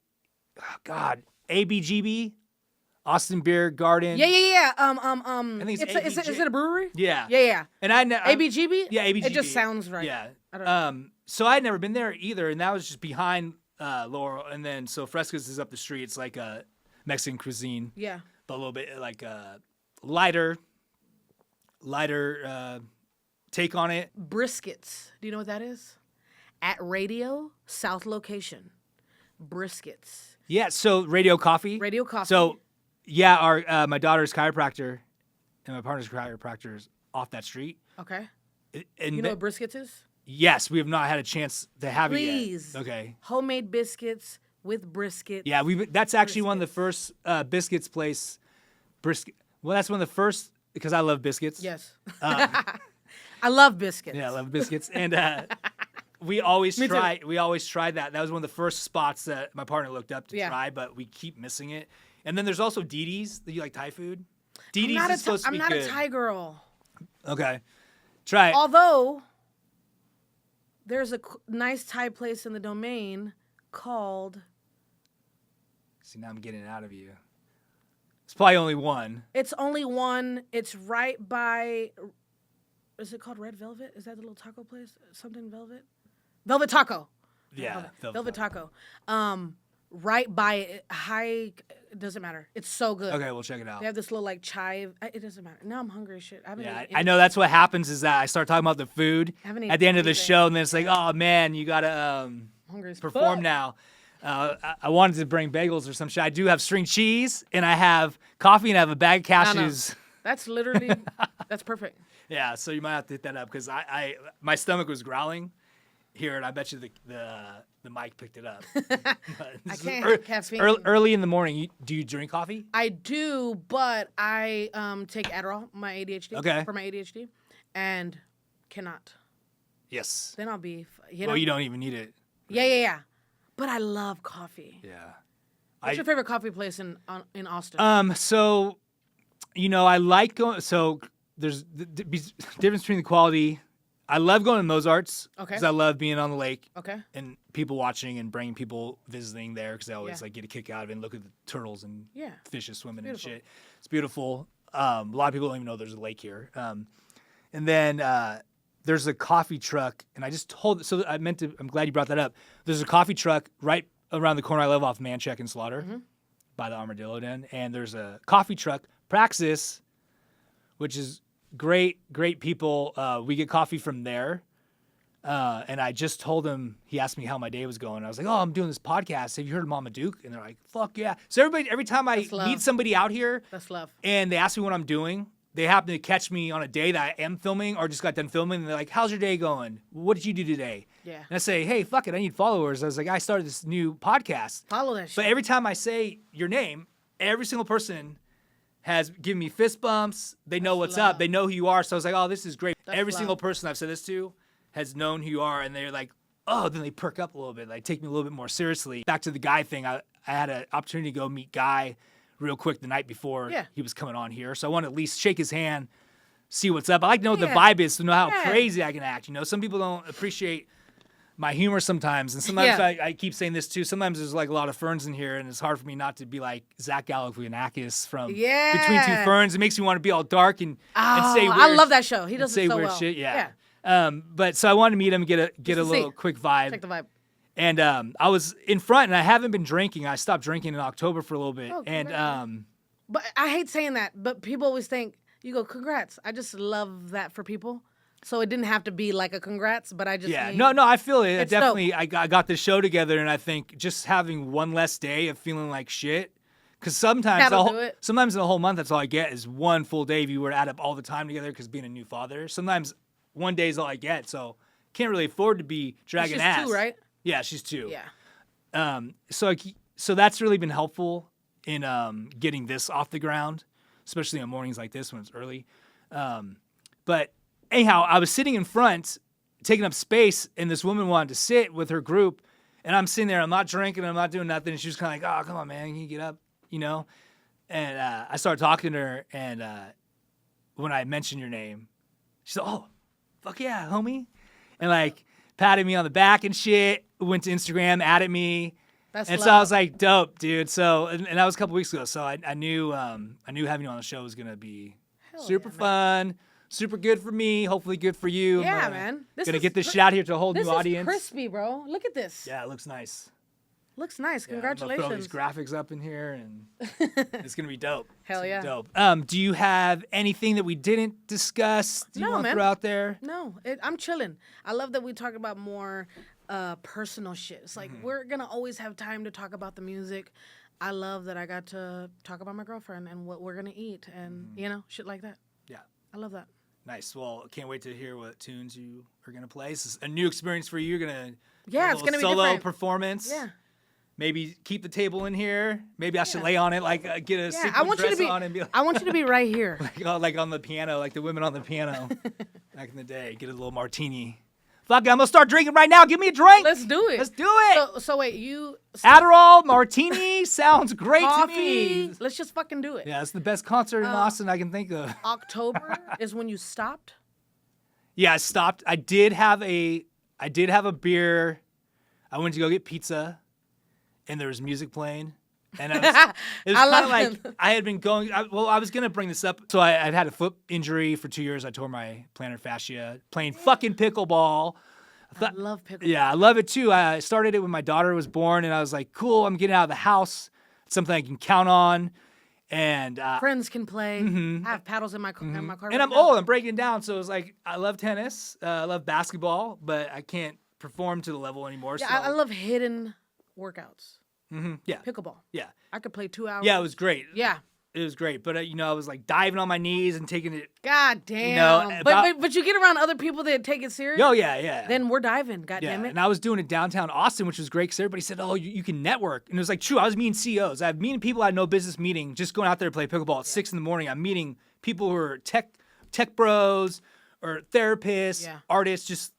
Austin Beer Garden. Yeah. I think is it a brewery? Yeah. Yeah. And ABGB? Yeah, ABGB. It just sounds right. Yeah. I don't know. So I'd never been there either, and that was just behind Laurel. And then so Fresca's is up the street. It's like a Mexican cuisine. Yeah. But a little bit like lighter take on it. Briskets. Do you know what that is? At Radio South Location. Briskets. Yeah, so Radio Coffee. Radio Coffee. So, yeah, our my daughter's chiropractor and my partner's chiropractor is off that street. Okay. And you know what briskets is? Yes, we have not had a chance to have Please. it yet. Okay. Homemade biscuits with brisket. Yeah, that's actually one of the first biscuits place. Brisket. Well, that's one of the first because I love biscuits. Yes. I love biscuits. Yeah, I love biscuits, and we always try. We always tried that. That was one of the first spots that my partner looked up to try, but we keep missing it. And then there's also Didi's. Do you like Thai food? Didi's is supposed to be good. I'm not a Thai girl. Okay, try it. Although there's a nice Thai place in the Domain called. See, now I'm getting it out of you. It's probably only one. It's only one. It's right by. Is it called Red Velvet? Is that the little taco place? Something Velvet? Velvet Taco. Yeah, Velvet Taco. Right by it, it doesn't matter. It's so good. Okay, we'll check it out. They have this little like chive. It doesn't matter. Now I'm hungry as shit. I know that's what happens is that I start talking about the food at the end of the show, and then it's like, oh man, you gotta perform now. I wanted to bring bagels or some shit. I do have string cheese, and I have coffee, and I have a bag of cashews. No. That's literally, that's perfect. Yeah, so you might have to hit that up because my stomach was growling here, and I bet you the mic picked it up. I can't have caffeine. Early in the morning, do you drink coffee? I do, but I take Adderall, my ADHD, for my ADHD, and cannot. Yes. Then I'll be, you don't even need it. Yeah. But I love coffee. Yeah. What's your favorite coffee place in Austin? So, I like going. So there's the difference between the quality. I love going to Mozart's because I love being on the lake. Okay. And people watching and bringing people visiting there because they always get a kick out of it and look at the turtles and fishes swimming and shit. It's beautiful. A lot of people don't even know there's a lake here. And then there's a coffee truck, and I just told. So I'm glad you brought that up. There's a coffee truck right around the corner I live off Mancheck and Slaughter by the Armadillo Den, and there's a coffee truck, Praxis, which is great people. We get coffee from there. And I just told him, he asked me how my day was going. I was like, oh, I'm doing this podcast. Have you heard of Mama Duke? And they're like, fuck yeah. So every time I meet somebody out here, that's love. And they ask me what I'm doing, they happen to catch me on a day that I am filming or just got done filming. And they're like, how's your day going? What did you do today? Yeah. And I say, hey, fuck it. I need followers. I was like, I started this new podcast. Follow that shit. But every time I say your name, every single person has given me fist bumps. They know what's up. They know who you are. So I was like, oh, this is great. Every single person I've said this to has known who you are. And they're like, oh, then they perk up a little bit. Like, take me a little bit more seriously. Back to the Guy thing. I had an opportunity to go meet Guy real quick the night before he was coming on here. So I want to at least shake his hand, see what's up. I like to know what the vibe is to know how crazy I can act. Some people don't appreciate my humor sometimes. And sometimes I keep saying this too. Sometimes there's like a lot of ferns in here, and it's hard for me not to be like Zach Galifianakis from Between Two Ferns. It makes me want to be all dark and say weird. I love that show. He does say so weird well. Shit. Yeah. But so I wanted to meet him, get a little quick vibe. Check the vibe. And I was in front, and I haven't been drinking. I stopped drinking in October for a little bit. Oh, and but I hate saying that, but people always think, you go, congrats. I just love that for people. So it didn't have to be like a congrats, but I just no, I feel it. Definitely, I got the show together, and I think just having one less day of feeling like shit, because sometimes in a whole month, that's all I get is one full day if you were to add up all the time together, because being a new father, sometimes one day is all I get, so can't really afford to be dragging ass. She's 2, right? Yeah, she's 2. Yeah. So that's really been helpful in getting this off the ground. especially on mornings like this when it's early. But anyhow, I was sitting in front, taking up space, and this woman wanted to sit with her group, and I'm sitting there, I'm not drinking, I'm not doing nothing, and she was kind of like, oh, come on, man, can you get up, you know? And I started talking to her, and when I mentioned your name, she said, oh, fuck yeah, homie. And like patted me on the back and shit, went to Instagram, added me. That's and love. So I was like, dope, dude. So, and that was a couple weeks ago. So I knew having you on the show was going to be super fun, super good for me, hopefully good for you. Yeah, man. Going to get this shit out here to a whole new audience. This is crispy, bro. Look at this. Yeah, it looks nice. Looks nice. Congratulations. I'm gonna throw these graphics up in here, and it's gonna be dope. Hell yeah. Dope. Do you have anything that we didn't discuss? Do you want to throw out there? No, I'm chilling. I love that we talk about more personal shit. It's like we're gonna always have time to talk about the music. I love that I got to talk about my girlfriend and what we're gonna eat, and shit like that. Yeah, I love that. Nice. Well, can't wait to hear what tunes you are gonna play. This is a new experience for you. You're gonna it's gonna be solo different. Performance. Yeah. Maybe keep the table in here. Maybe I should lay on it, like get a sequin dress on and be like, I want you to be right here. like on the piano, like the women on the piano back in the day. Get a little martini. Fuck it, I'm gonna start drinking right now. Give me a drink. Let's do it. Let's do it. So wait, you Adderall, martini sounds great coffee, to me. Let's just fucking do it. Yeah, it's the best concert in Austin I can think of. October is when you stopped? Yeah, I stopped. I did have a beer. I went to go get pizza. And there was music playing, and it was kind of like I had been going. I was gonna bring this up. So I've had a foot injury for 2 years. I tore my plantar fascia playing fucking pickleball. I love pickleball. Yeah, I love it too. I started it when my daughter was born, and I was like, cool. I'm getting out of the house. It's something I can count on, and friends can play. I have paddles in my car. And I'm old. I'm breaking down. So it was like I love tennis. I love basketball, but I can't perform to the level anymore. Yeah, so. I love hidden workouts. Yeah. Pickleball. Yeah. I could play 2 hours. Yeah, it was great. Yeah. It was great. But, I was like diving on my knees and taking it. God damn. But you get around other people that take it serious. Oh, yeah, yeah. Then we're diving. God damn it. And I was doing it downtown Austin, which was great because everybody said, oh, you can network. And it was like, true. I was meeting CEOs. I'm meeting people I had no business meeting, just going out there to play pickleball at 6 a.m. I'm meeting people who are tech bros or therapists, artists, just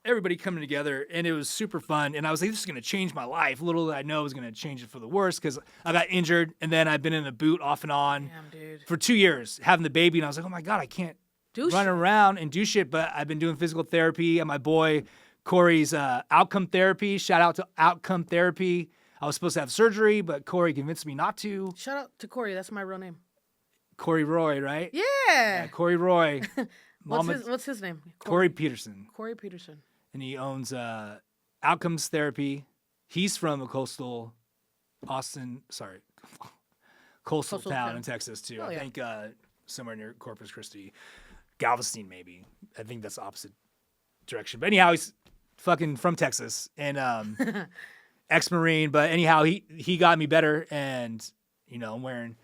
everybody coming together, and it was super fun. And I was like, this is going to change my life. Little did I know it was going to change it for the worse because I got injured, and then I've been in a boot off and on for 2 years, having the baby. And I was like, oh, my God, I can't run around and do shit. But I've been doing physical therapy at my boy Corey's Outcome Therapy. Shout out to Outcome Therapy. I was supposed to have surgery, but Corey convinced me not to. Shout out to Corey. That's my real name. Corey Roy, right? Yeah. Corey Roy. What's his name? Corey Peterson. Corey Peterson. And he owns Outcomes Therapy. He's from a coastal town in Texas, too. I think somewhere near Corpus Christi. Galveston, maybe. I think that's the opposite direction. But anyhow, he's fucking from Texas and ex-Marine. But anyhow, he got me better. And, I'm wearing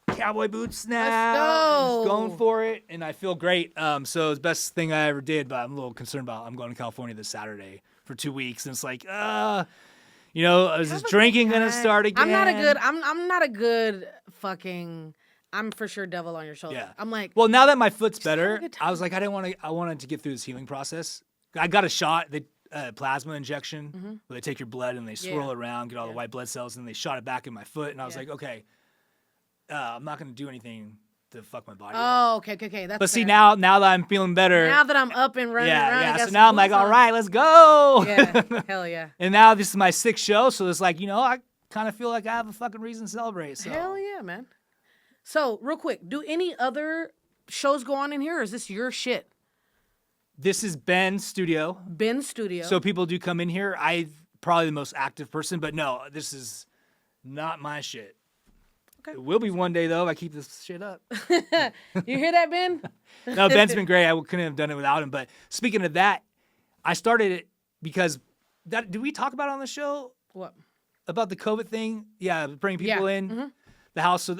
cowboy boots now. Let's go. Going for it, and I feel great. So it's the best thing I ever did, but I'm a little concerned about. I'm going to California this Saturday for 2 weeks, and it's like, is this drinking gonna start again? I'm not a good fucking. I'm for sure devil on your shoulder. Yeah. I'm like, well, now that my foot's better, I was like, I wanted to get through this healing process. I got a shot, the plasma injection, where they take your blood and they swirl it around, get all the white blood cells, and they shot it back in my foot, and I was like, okay. I'm not going to do anything to fuck my body. Oh, okay. That's but fair. see, now that I'm feeling better. Now that I'm up and running around. Yeah. So now I'm like, all right, let's go. Yeah, hell yeah. And now this is my 6th show, so it's like, I kind of feel like I have a fucking reason to celebrate. So. Hell yeah, man. So, real quick, do any other shows go on in here, or is this your shit? This is Ben's studio. Ben's studio. So people do come in here. I'm probably the most active person, but no, this is not my shit. Okay. It will be one day, though, if I keep this shit up. You hear that, Ben? No, Ben's been great. I couldn't have done it without him. But speaking of that, I started it because did we talk about it on the show? What? About the COVID thing? Yeah, bringing people in the house. So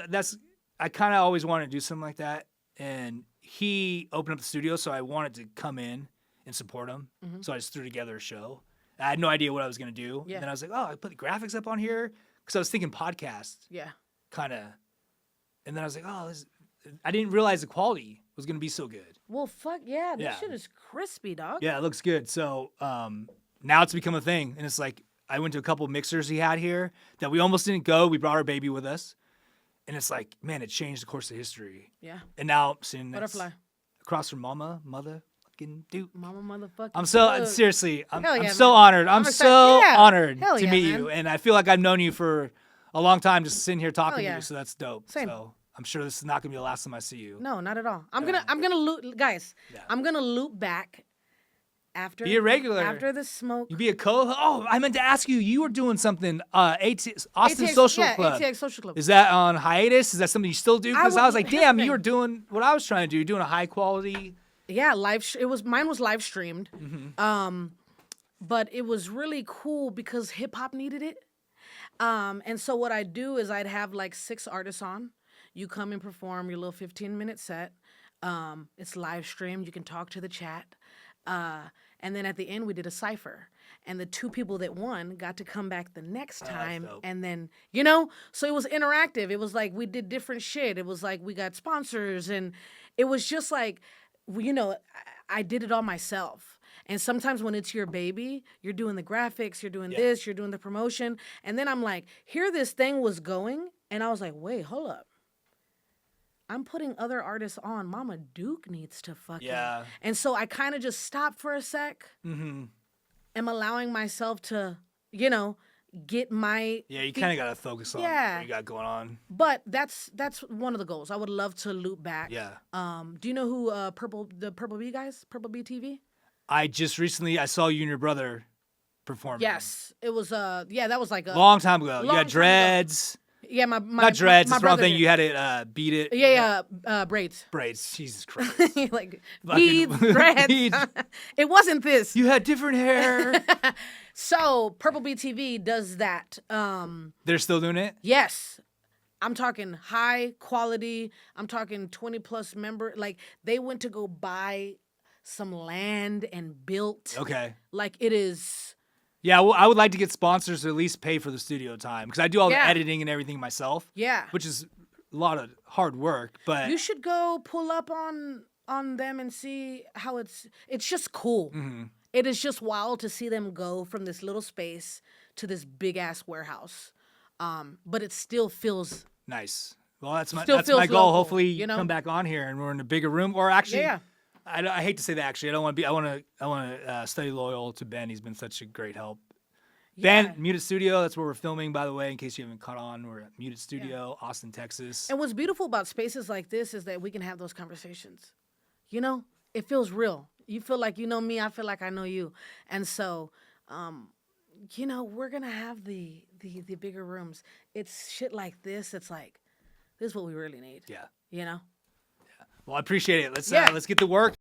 I kind of always wanted to do something like that. And he opened up the studio, so I wanted to come in and support him. So I just threw together a show. I had no idea what I was going to do. Yeah. And then I was like, I put the graphics up on here because I was thinking podcast. Yeah. Kind of And then I was like, oh, I didn't realize the quality was going to be so good. Well, fuck yeah. This shit is crispy, dog. Yeah, it looks good. So now it's become a thing. And it's like, I went to a couple mixers he had here that we almost didn't go. We brought our baby with us. And it's like, man, it changed the course of history. Yeah. And now I'm sitting Butterfly. across from motherfucking Duke. Mama motherfucking I'm so, Duke. seriously, I'm Yeah, so honored. I'm so honored Hell to yeah, meet man. you. And I feel like I've known you for a long time just sitting here talking to you. So that's dope. Same. So I'm sure this is not going to be the last time I see you. No, not at all. I'm gonna loop, guys. Yeah. I'm gonna loop back after. Be a regular after the smoke. You be a co-host. Oh, I meant to ask you. You were doing something. Austin Social Club. ATX Social Club. Is that on hiatus? Is that something you still do? Because I was like, damn, you were doing what I was trying to do. You're doing a high quality. Yeah, mine was live streamed. Mm-hmm. But it was really cool because hip hop needed it. And so what I'd do is I'd have like 6 artists on. You come and perform your little 15-minute set. It's live streamed. You can talk to the chat. And then at the end, we did a cipher. And the 2 people that won got to come back the next time. And then, so it was interactive. It was like we did different shit. It was like we got sponsors. And it was just like, I did it all myself. And sometimes when it's your baby, you're doing the graphics, you're doing this, you're doing the promotion. And then I'm like, here this thing was going. And I was like, wait, hold up. I'm putting other artists on. Mama Duke needs to fucking. Yeah. And so I kind of just stopped for a sec. Mm-hmm. Am allowing myself to, get my. Yeah, you kind of got to focus on what you got going on. But that's one of the goals. I would love to loop back. Yeah. Do you know who the Purple Bee guys? Purple Bee TV? I just recently saw you and your brother performing. Yes, it was. That was like a long time ago. You had dreads. Yeah, my not dreads. My it's the wrong thing. You had it beat it. Yeah, braids. Braids. Jesus Christ. Like beads, dreads. Beads. It wasn't this. You had different hair. So Purple Bee TV does that. They're still doing it? Yes. I'm talking high quality. I'm talking 20+ member. Like they went to go buy some land and built. Okay. Like it is. Yeah, well, I would like to get sponsors to at least pay for the studio time because I do all the editing and everything myself. Yeah. Which is a lot of hard work, but you should go pull up on them and see how it's just cool. Mm-hmm. It is just wild to see them go from this little space to this big ass warehouse. But it still feels nice. Well, that's my goal. Local, hopefully you come back on here and we're in a bigger room or actually I hate to say that. Actually, I don't want to be. I want to stay loyal to Ben. He's been such a great help. Yeah. Ben, Muted Studio. That's where we're filming, by the way. In case you haven't caught on, we're at Muted Studio, Austin, Texas. And what's beautiful about spaces like this is that we can have those conversations. It feels real. You feel like you know me. I feel like I know you. And so, we're gonna have the bigger rooms. It's shit like this. It's like this is what we really need. Yeah. Well, I appreciate it. Let's get to work.